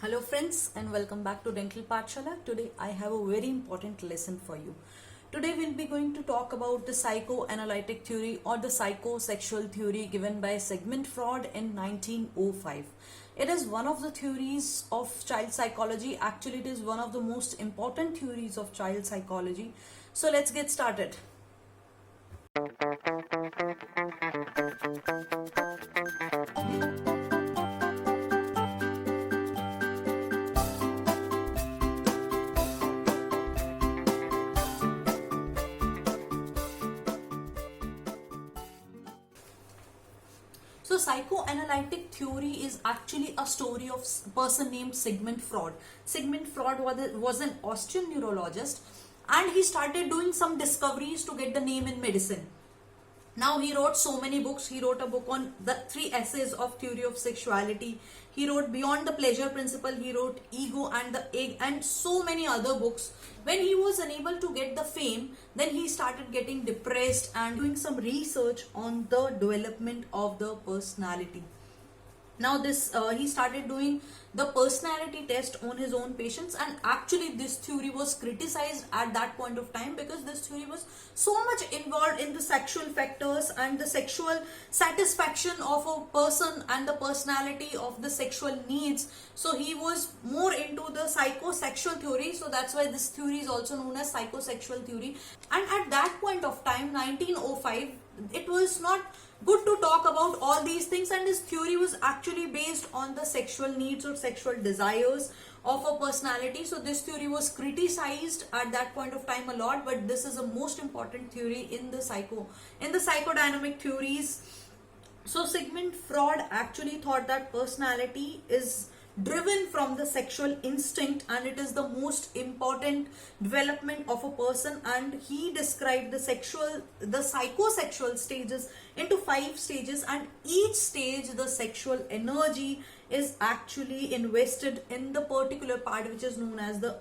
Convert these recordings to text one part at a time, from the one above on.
Hello friends and welcome back to Dental Pathshala. Today I have a very important lesson for you. Today we'll be going to talk about the Psychoanalytic Theory or the Psychosexual Theory given by Sigmund Freud in 1905. It is one of the theories of child psychology. Actually, it is one of the most important theories of child psychology. So let's get started. So psychoanalytic theory is actually a story of a person named Sigmund Freud. Sigmund Freud was an Austrian neurologist and he started doing some discoveries to get the name in medicine. Now he wrote so many books. He wrote a book on the 3 essays of theory of sexuality. He wrote Beyond the Pleasure Principle. He wrote Ego and the Egg and so many other books. When he was unable to get the fame, then he started getting depressed and doing some research on the development of the personality. Now he started doing the personality test on his own patients, and actually this theory was criticized at that point of time because this theory was so much involved in the sexual factors and the sexual satisfaction of a person and the personality of the sexual needs. So he was more into the psychosexual theory, so that's why this theory is also known as psychosexual theory. And at that point of time, 1905, it was not good to talk about all these things, and his theory was actually based on the sexual needs or sexual desires of a personality. So this theory was criticized at that point of time a lot, but this is a most important theory in the psychodynamic theories. So Sigmund Freud actually thought that personality is driven from the sexual instinct and it is the most important development of a person, and he described the psychosexual stages into 5 stages, and each stage the sexual energy is actually invested in the particular part which is known as the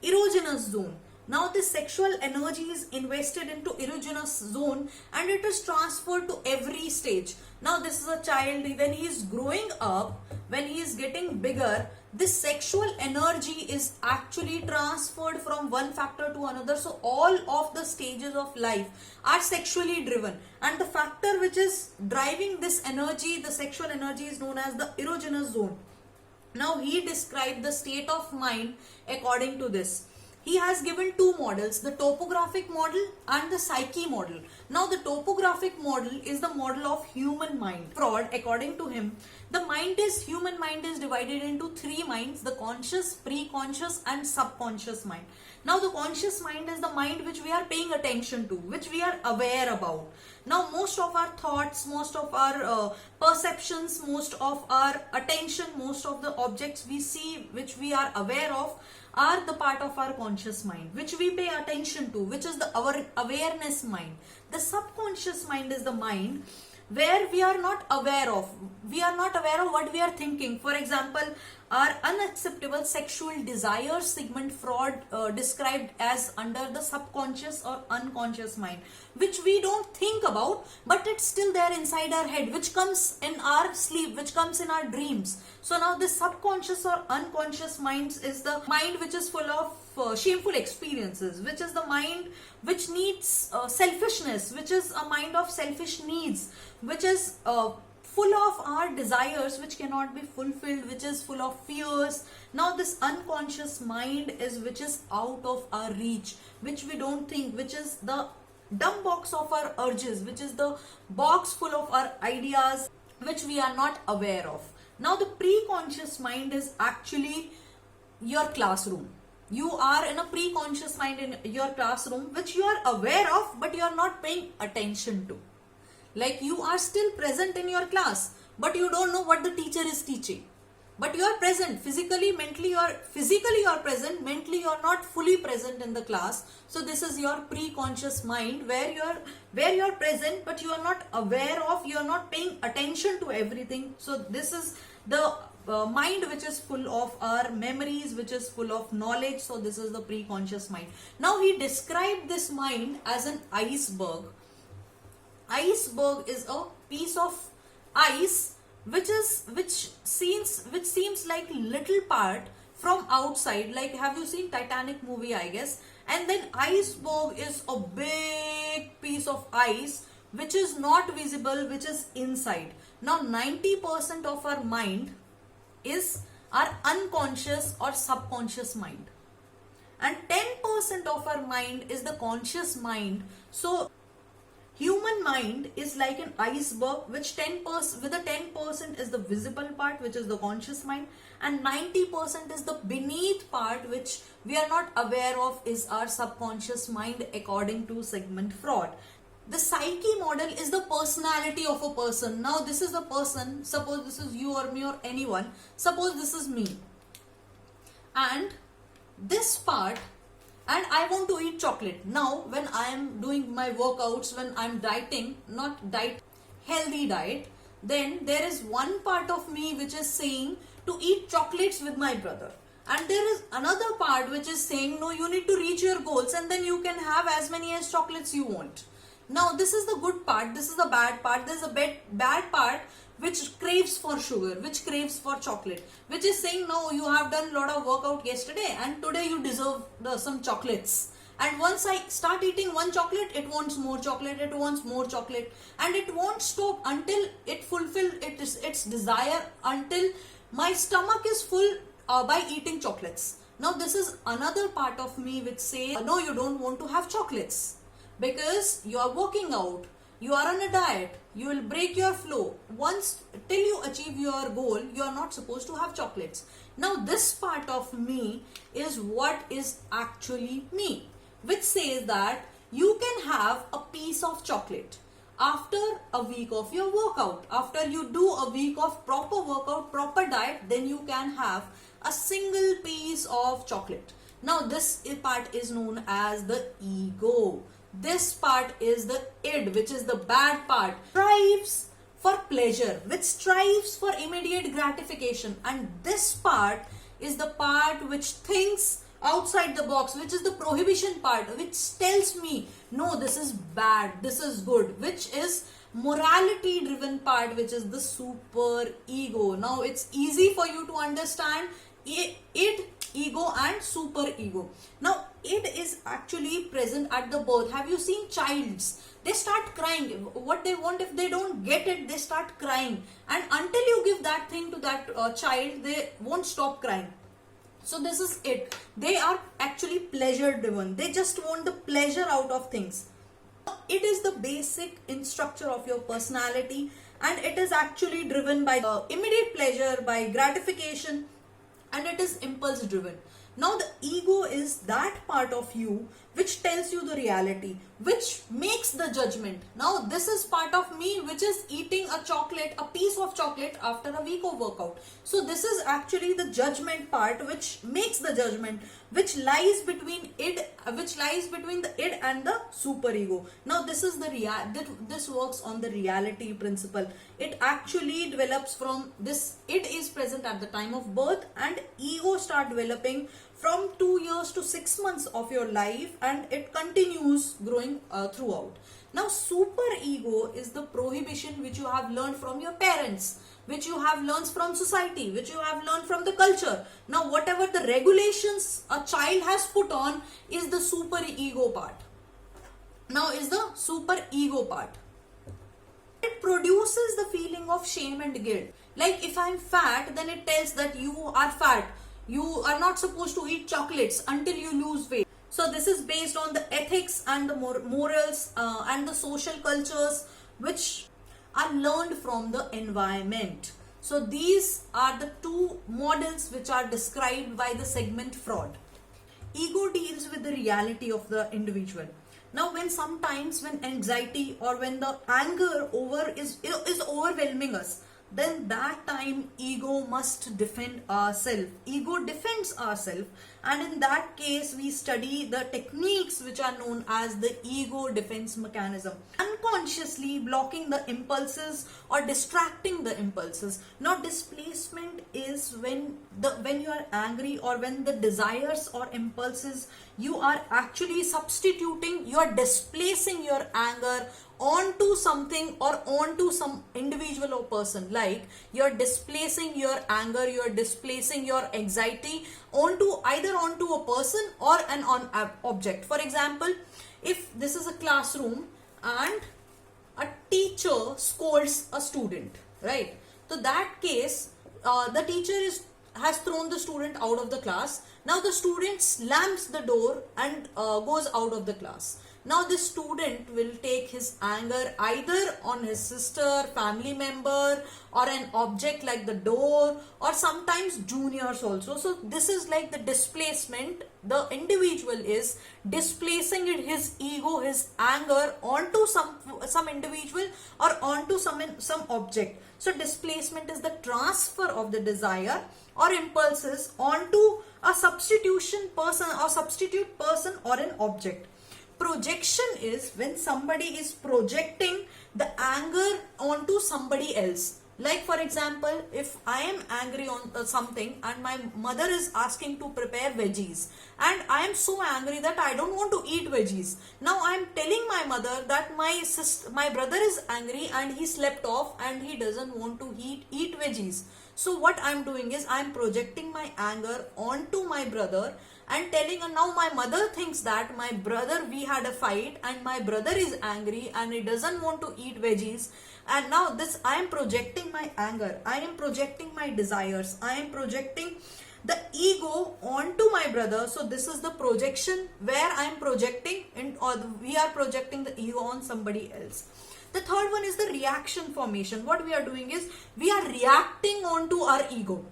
erogenous zone. Now this sexual energy is invested into erogenous zone and it is transferred to every stage. Now this is a child, when he is growing up, when he is getting bigger, this sexual energy is actually transferred from one factor to another. So all of the stages of life are sexually driven, and the factor which is driving this energy, the sexual energy, is known as the erogenous zone. Now he described the state of mind according to this. He has given 2 models, the topographic model and the psyche model. Now the topographic model is the model of human mind. Freud, according to him, the human mind is divided into 3 minds: the conscious, pre-conscious and subconscious mind. Now the conscious mind is the mind which we are paying attention to, which we are aware about. Now most of our thoughts, most of our perceptions, most of our attention, most of the objects we see which we are aware of are the part of our conscious mind, which we pay attention to, which is our awareness mind. The subconscious mind is the mind where we are not aware of. We are not aware of what we are thinking. For example, our unacceptable sexual desires, Sigmund Freud described as under the subconscious or unconscious mind, which we don't think about, but it's still there inside our head, which comes in our sleep, which comes in our dreams. So now this subconscious or unconscious minds is the mind which is full of shameful experiences, which is the mind which needs selfishness, which is a mind of selfish needs, which is full of our desires which cannot be fulfilled, which is full of fears. Now this unconscious mind is which is out of our reach, which we don't think, which is the dumb box of our urges, which is the box full of our ideas which we are not aware of. Now the pre-conscious mind is actually your classroom. You are in a pre-conscious mind in your classroom which you are aware of but you are not paying attention to. Like you are still present in your class but you don't know what the teacher is teaching. But you are present physically, mentally you are present, mentally you are not fully present in the class. So this is your pre-conscious mind where you are present but you are not aware of, you are not paying attention to everything. So this is the mind which is full of our memories, which is full of knowledge. So this is the pre-conscious mind. Now he described this mind as an iceberg. Iceberg is a piece of ice which which seems like little part from outside, like have you seen Titanic movie, I guess, and then iceberg is a big piece of ice which is not visible, which is inside. Now 90% of our mind is our unconscious or subconscious mind, and 10% of our mind is the conscious mind. So human mind is like an iceberg, which 10% with the 10% is the visible part, which is the conscious mind, and 90% is the beneath part, which we are not aware of, is our subconscious mind, according to Sigmund Freud. The psyche model is the personality of a person. Now this is a person, suppose this is you or me or anyone, suppose this is me, and this part, and I want to eat chocolate. Now when I am doing my workouts, when I am dieting, not diet, healthy diet, then there is one part of me which is saying to eat chocolates with my brother, and there is another part which is saying no, you need to reach your goals and then you can have as many as chocolates you want. Now this is the good part, this is the bad part. There is a bad part which craves for sugar, which craves for chocolate, which is saying no, you have done a lot of workout yesterday and today you deserve some chocolates. And once I start eating one chocolate, it wants more chocolate, it wants more chocolate, and it won't stop until it fulfills its desire, until my stomach is full by eating chocolates. Now this is another part of me which says no, you don't want to have chocolates because you are working out, you are on a diet, you will break your flow. Once till you achieve your goal, you are not supposed to have chocolates. Now this part of me is what is actually me, which says that you can have a piece of chocolate after a week of your workout. After you do a week of proper workout, proper diet, then you can have a single piece of chocolate. Now this part is known as the ego. This part is the id, which is the bad part. Strives for pleasure, which strives for immediate gratification, and this part is the part which thinks outside the box, which is the prohibition part, which tells me no, this is bad, this is good, which is morality driven part, which is the super ego. Now it's easy for you to understand id, ego and super ego. Now id is actually present at the birth. Have you seen childs? They start crying. What they want, if they don't get it, they start crying, and until you give that thing to that child, they won't stop crying. So this is it. They are actually pleasure driven. They just want the pleasure out of things. It is the basic structure of your personality, and it is actually driven by immediate pleasure, by gratification, and it is impulse driven. Now the ego is that part of you which tells you the reality, which makes the judgment. Now this is part of me which is eating a chocolate, a piece of chocolate after a week of workout. So this is actually the judgment part, which makes the judgment, which lies between the id and the superego. Now this is this works on the reality principle. It actually develops from this. Id is present at the time of birth, and ego start developing from 2 years to 6 months of your life, and it continues growing throughout. Now superego is the prohibition which you have learned from your parents, which you have learned from society, which you have learned from the culture. Now whatever the regulations a child has put on is the superego part. Now is the superego part. It produces the feeling of shame and guilt. Like if I'm fat, then it tells that you are fat. You are not supposed to eat chocolates until you lose weight. So this is based on the ethics and the morals and the social cultures which are learned from the environment. So these are the two models which are described by the Sigmund Freud. Ego deals with the reality of the individual. Now when anxiety or when the anger is overwhelming us, then that time ego must defend ourselves. Ego defends ourselves, and in that case we study the techniques which are known as the ego defense mechanism. Unconsciously blocking the impulses or distracting the impulses. Now displacement is when you are angry or when the desires or impulses, you are actually substituting, you are displacing your anger onto something or onto some individual or person. Like you're displacing your anger, you're displacing your anxiety onto either onto a person or an object. For example, if this is a classroom and a teacher scolds a student, right? So that case, the teacher has thrown the student out of the class. Now the student slams the door and goes out of the class. Now this student will take his anger either on his sister, family member, or an object like the door, or sometimes juniors also. So this is like the displacement. The individual is displacing his ego, his anger onto some individual or onto some object. So displacement is the transfer of the desire or impulses onto a substitute person or an object. Projection is when somebody is projecting the anger onto somebody else. Like for example, if I am angry on something and my mother is asking to prepare veggies and I am so angry that I don't want to eat veggies. Now I am telling my mother that my brother is angry and he slept off and he doesn't want to eat veggies. So what I am doing is I am projecting my anger onto my brother and telling her, now my mother thinks that my brother, we had a fight and my brother is angry and he doesn't want to eat veggies, and now this I am projecting my anger, I am projecting my desires, I am projecting the ego onto my brother. So this is the projection where I am projecting or we are projecting the ego on somebody else. The third one is the reaction formation. What we are doing is we are reacting onto our ego.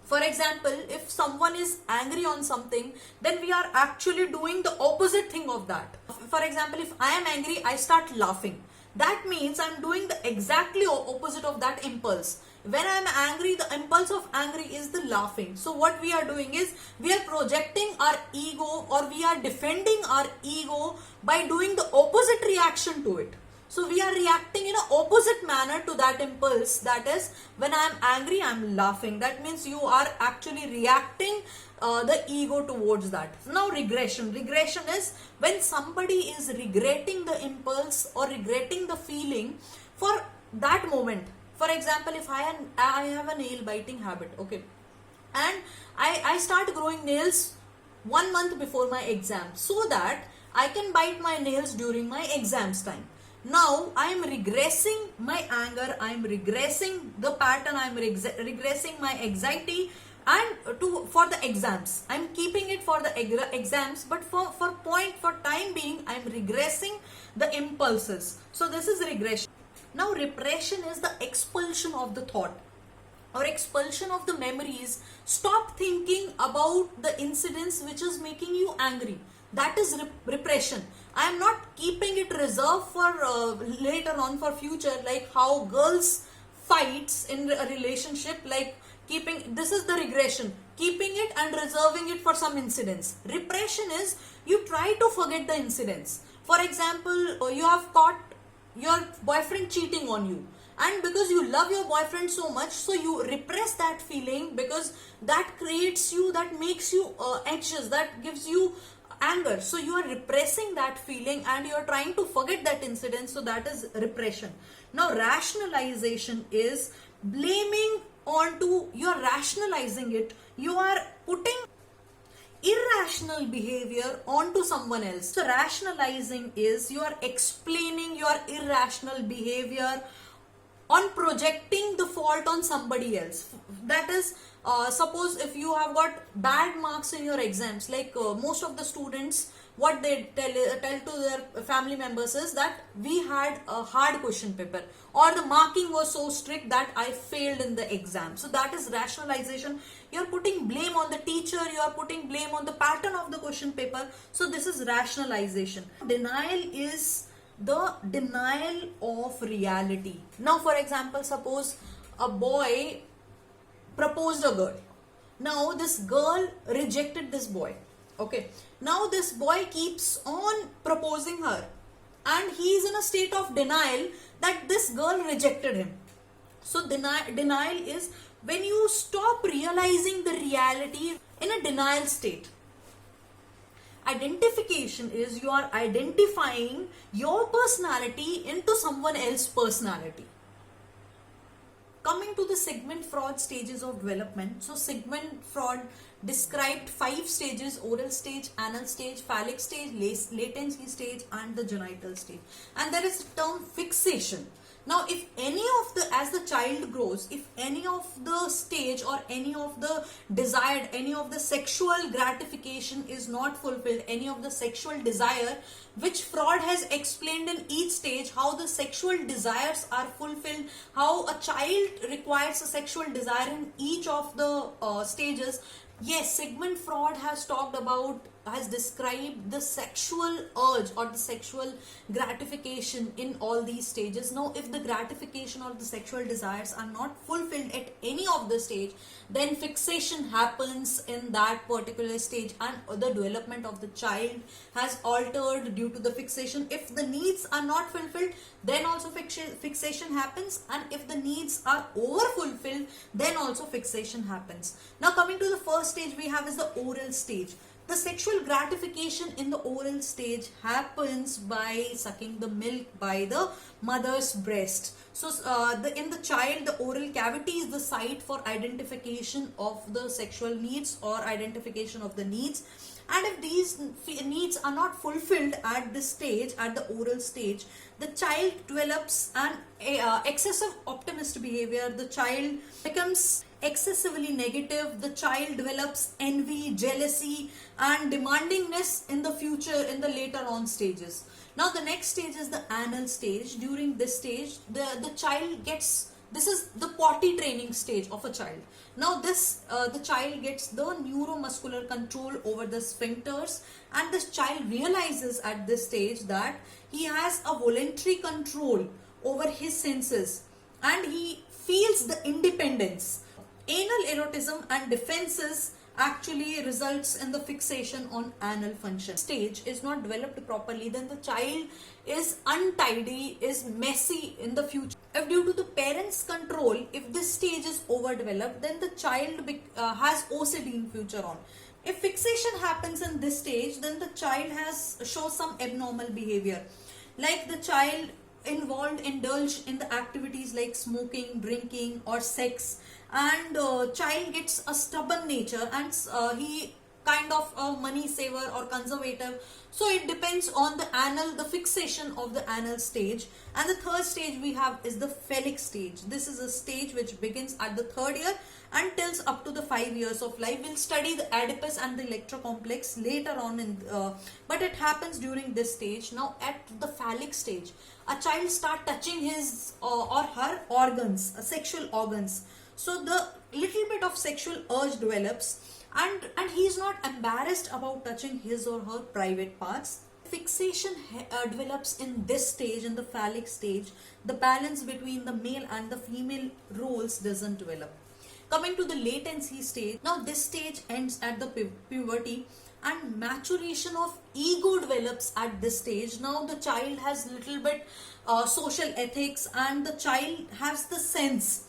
For example, if someone is angry on something, then we are actually doing the opposite thing of that. For example, if I am angry, I start laughing. That means I am doing the exactly opposite of that impulse. When I am angry, the impulse of angry is the laughing. So what we are doing is we are projecting our ego or we are defending our ego by doing the opposite reaction to it. So we are reacting in an opposite manner to that impulse. That is, when I am angry, I am laughing. That means you are actually reacting the ego towards that. Now regression. Regression is when somebody is regretting the impulse or regretting the feeling for that moment. For example, if I have a nail biting habit, okay, and I start growing nails 1 month before my exam so that I can bite my nails during my exams time. Now I am regressing my anger, I am regressing the pattern, I am regressing my anxiety and for the exams. I am keeping it for the exams, but for time being I am regressing the impulses. So this is regression. Now repression is the expulsion of the thought or expulsion of the memories. Stop thinking about the incidents which is making you angry. That is repression. I am not keeping it reserved for later on for future, like how girls fights in a relationship, like this is the regression, keeping it and reserving it for some incidents. Repression is you try to forget the incidents. For example, you have caught your boyfriend cheating on you, and because you love your boyfriend so much, so you repress that feeling because that creates you, that makes you anxious, that gives you anger. So you are repressing that feeling and you are trying to forget that incident. So that is repression. Now rationalization is blaming onto, you are rationalizing it, you are putting irrational behavior onto someone else. So rationalizing is you are explaining your irrational behavior on projecting the fault on somebody else. That is, suppose if you have got bad marks in your exams, like most of the students, what they tell to their family members is that we had a hard question paper or the marking was so strict that I failed in the exam. So that is rationalization. You are putting blame on the teacher, you are putting blame on the pattern of the question paper. So this is rationalization. Denial is the denial of reality. Now for example, suppose a boy proposed a girl. Now this girl rejected this boy. Okay. Now this boy keeps on proposing her and he is in a state of denial that this girl rejected him. So denial is when you stop realizing the reality in a denial state. Identification is you are identifying your personality into someone else's personality. Coming to the Sigmund Freud stages of development. So Sigmund Freud described 5 stages: oral stage, anal stage, phallic stage, latency stage, and the genital stage. And there is a term fixation. Now, if any of the, as the child grows, if any of the stage or any of the desired, any of the sexual gratification is not fulfilled, any of the sexual desire, which Freud has explained in each stage, how the sexual desires are fulfilled, how a child requires a sexual desire in each of the stages. Yes, Sigmund Freud has talked about, has described the sexual urge or the sexual gratification in all these stages. Now, if the gratification or the sexual desires are not fulfilled at any of the stage, then fixation happens in that particular stage, and the development of the child has altered due to the fixation. If the needs are not fulfilled, then also fixation happens, and if the needs are over fulfilled, then also fixation happens. Now, coming to the first stage we have is the oral stage. The sexual gratification in the oral stage happens by sucking the milk by the mother's breast. So in the child, the oral cavity is the site for identification of the sexual needs or identification of the needs. And if these needs are not fulfilled at this stage, at the oral stage, the child develops an excessive optimist behavior. The child becomes excessively negative. The child develops envy, jealousy, and demandingness in the future, in the later on stages. Now the next stage is the anal stage. During this stage, the child gets, this is the potty training stage of a child. Now this the child gets the neuromuscular control over the sphincters, and this child realizes at this stage that he has a voluntary control over his senses and he feels the independence. Anal erotism and defenses actually results in the fixation on anal function. Stage is not developed properly, then the child is untidy, is messy in the future. If due to the parents' control, if this stage is overdeveloped, then the child has OCD in future on. If fixation happens in this stage, then the child shows some abnormal behavior, like the child indulge in the activities like smoking, drinking, or sex, and child gets a stubborn nature, and he kind of a money saver or conservative. So it depends on the fixation of the anal stage. And the third stage we have is the Phallic stage. This is a stage which begins at the 3rd year and tells up to the 5 years of life. We'll study the Oedipus and the Electra complex later on, but it happens during this stage. Now at the Phallic stage, a child start touching his or her organs, sexual organs. So the little bit of sexual urge develops, and he is not embarrassed about touching his or her private parts. Fixation develops in this stage, in the Phallic stage. The balance between the male and the female roles doesn't develop. Coming to the latency stage, now this stage ends at the puberty, and maturation of ego develops at this stage. Now the child has little bit social ethics, and the child has the sense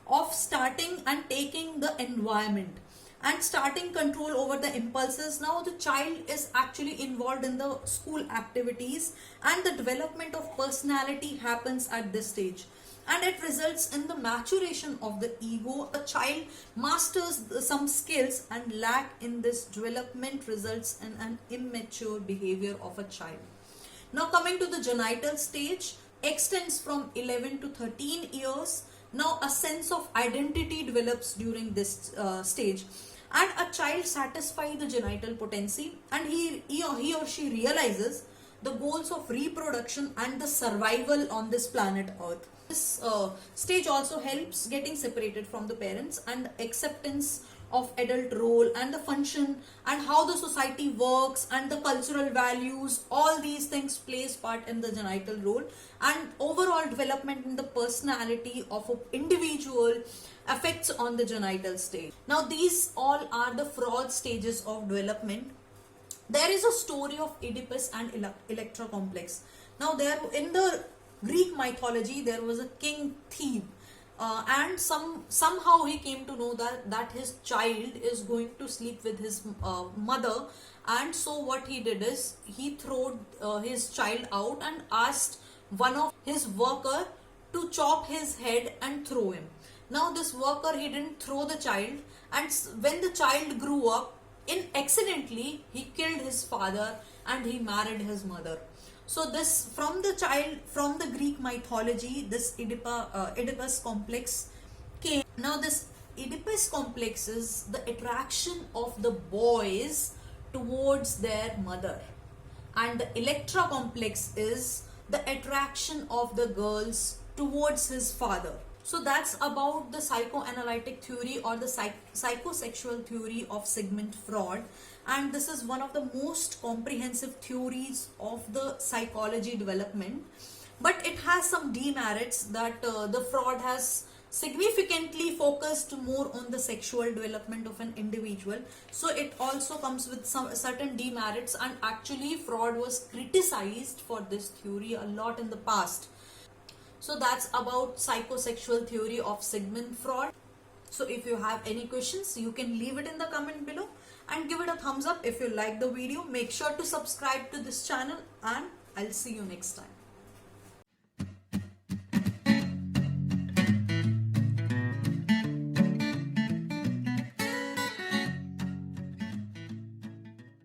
of starting and taking the environment and starting control over the impulses. Now the child is actually involved in the school activities, and the development of personality happens at this stage, and it results in the maturation of the ego. A child masters some skills, and lack in this development results in an immature behavior of a child. Now coming to the genital stage, extends from 11 to 13 years. Now a sense of identity develops during this stage, and a child satisfies the genital potency, and he or she realizes the goals of reproduction and the survival on this planet Earth. This stage also helps getting separated from the parents, and acceptance of adult role and the function and how the society works and the cultural values. All these things plays part in the genital role, and overall development in the personality of an individual affects on the genital stage. Now these all are the Freud stages of development. There is a story of Oedipus and Electra complex. Now there in the Greek mythology, there was a king Thebe, and somehow he came to know that his child is going to sleep with his mother. And so what he did is he threw his child out and asked one of his worker to chop his head and throw him. Now this worker, he didn't throw the child, and when the child grew up, accidentally he killed his father and he married his mother. So this, from the child, from the Greek mythology, this Oedipus complex came. Now this Oedipus complex is the attraction of the boys towards their mother, and the Electra complex is the attraction of the girls towards his father. So that's about the psychoanalytic theory or the psychosexual theory of Sigmund Freud, and this is one of the most comprehensive theories of the psychology development. But it has some demerits, that the Freud has significantly focused more on the sexual development of an individual. So it also comes with some certain demerits, and actually Freud was criticized for this theory a lot in the past. So that's about psychosexual theory of Sigmund Freud. So if you have any questions, you can leave it in the comment below and give it a thumbs up if you like the video. Make sure to subscribe to this channel, and I'll see you next time.